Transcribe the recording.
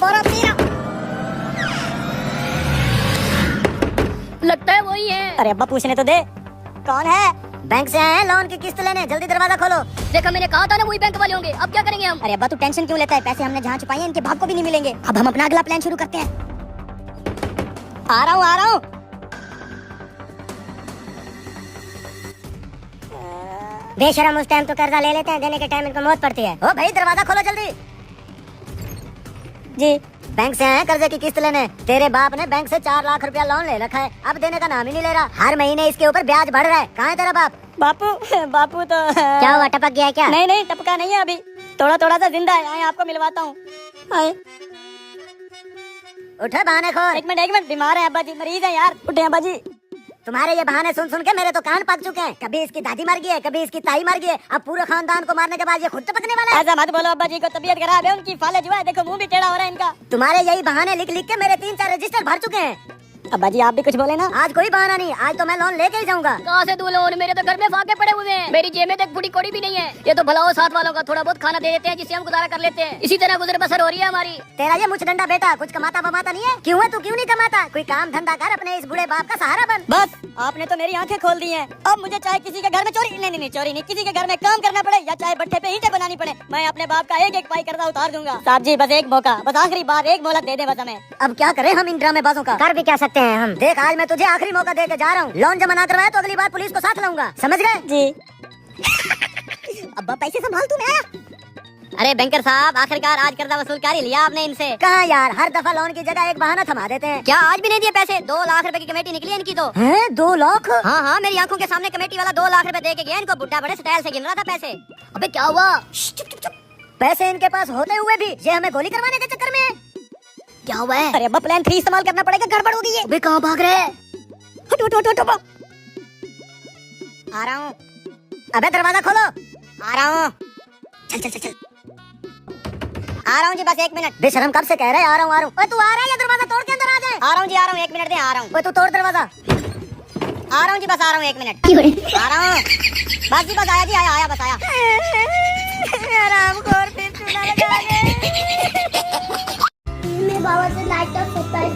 बोरा P रहा। लगता है वही है। अरे अब्बा पूछने तो दे, कौन है? बैंक से आए हैं लोन की किस्त लेने, जल्दी दरवाजा खोलो। देखा मैंने कहा था ना वही बैंक वाले होंगे। अब क्या करेंगे हम? अरे अब्बा तू टेंशन क्यों लेता है? पैसे हमने जहाँ छुपाए हैं इनके बाप को भी नहीं मिलेंगे। अब हम अपना अगला प्लान शुरू करते हैं। आ रहा हूँ आ रहा हूँ। बेशरम उस टाइम तो कर्जा ले लेते हैं, देने के टाइम इनको मौत पड़ती है। ओ भाई दरवाजा खोलो जल्दी। जी बैंक से आए कर्जे की किस्त लेने। तेरे बाप ने बैंक से 4 लाख रुपया लोन ले रखा है, अब देने का नाम ही नहीं ले रहा। हर महीने इसके ऊपर ब्याज बढ़ रहा है। कहाँ है तेरा बाप? बापू बापू तो क्या हुआ, टपक गया क्या? नहीं नहीं टपका नहीं है, अभी थोड़ा थोड़ा सा जिंदा है। आए आपको मिलवाता हूँ। उठे बहाने खोर। एक मिनट बीमार है अब्बा जी, मरीज है यार। उठे अब्बा जी। तुम्हारे ये बहाने सुन सुन के मेरे तो कान पक चुके हैं। कभी इसकी दादी मर गई है, कभी इसकी ताई मर गई है, अब पूरे खानदान को मारने के बाद ये खुद टपकने वाला है। ऐसा मत बोलो अब्बा जी को, तबीयत खराब है उनकी, फाले जुआ है, देखो मुंह भी टेढ़ा हो रहा है इनका। तुम्हारे यही बहाने लिख लिख के मेरे 3-4 रजिस्टर भर चुके हैं। अब्बा जी आप भी कुछ बोले ना। आज कोई बहाना नहीं, आज तो मैं लोन लेके ही जाऊंगा। कहाँ से दूं लोन? मेरे तो घर में फाके पड़े हुए हैं, मेरी जेब में तो एक बूढ़ी कौड़ी भी नहीं है। ये तो भला हो साथ वालों का थोड़ा बहुत खाना दे देते हैं जिससे हम गुजारा कर लेते हैं। इसी तरह गुजर बसर हो रही है हमारी। तेरा ये मुझ डंडा बेटा कुछ कमाता बमाता नहीं है? क्यों है तू क्यों नहीं कमाता? कोई काम धंधा कर, अपने इस बूढ़े बाप का सहारा बन। बस आपने तो मेरी आंखें खोल दी हैं। अब मुझे चाहे किसी के घर में चोरी नहीं चोरी नहीं, किसी के घर में काम करना पड़े या चाहे भट्ठे पे ईंटें बनानी पड़े, मैं अपने बाप का एक एक पाई कर्जा उतार दूंगा। साहब जी बस एक मौका, बस आखिरी बार एक मोहलत दे दे बस हमें। अब क्या करें हम इन ड्रामेबाजों का? कर भी क्या सकते हैं हम। देख आज मैं तुझे आखिरी मौका दे के जा रहा हूँ। लोन जमा ना करवाया तो अगली बार पुलिस को साथ लाऊंगा, समझ गए? जी। अब्बा पैसे संभाल तू मेरा। अरे बैंकर साहब आखिरकार आज कर्जा वसूल कर ही लिया आपने इनसे। कहाँ यार, हर दफा लोन की जगह एक बहाना थमा देते हैं। क्या आज भी नहीं दिए पैसे? 2 लाख रुपए की कमेटी निकली है इनकी तो। हैं 2 लाख? हाँ मेरी आंखों के सामने कमेटी वाला 2 लाख रुपए दे के गया इनको। बुड्ढा बड़े स्टाइल से गिन रहा था पैसे। अबे क्या हुआ? चुप। पैसे इनके पास होते हुए भी ये हमें गोली करवाने के चक्कर में है। क्या हुआ है? अरे अब्बा प्लान 3 इस्तेमाल करना पड़ेगा, गड़बड़ हो गई है। अबे कहाँ भाग रहे हैं? हट। आ रहा हूँ। अबे दरवाजा खोलो। आ रहा हूँ। चल। आ रहा हूँ जी, बस 1 मिनट। बेशरम कब से कह रहे हैं आ रहा हूँ। ओए तू आ रहा है या दरवाजा तोड़ के अंदर आ जाए? आ रहा हूँ जी, आ रहा हूँ, 1 मिनट दे, आ रहा हूँ। ओए तू तोड़ दरवाजा। आ रहा हूँ जी, बस आ रहा हूँ, 1 मिनट। आ रहा हूँ बस जी, बस आया जी, आया बस आया। आरामखोर फिर चूना लगा गए। मैं बाबा से लाइट ऑफ होता है।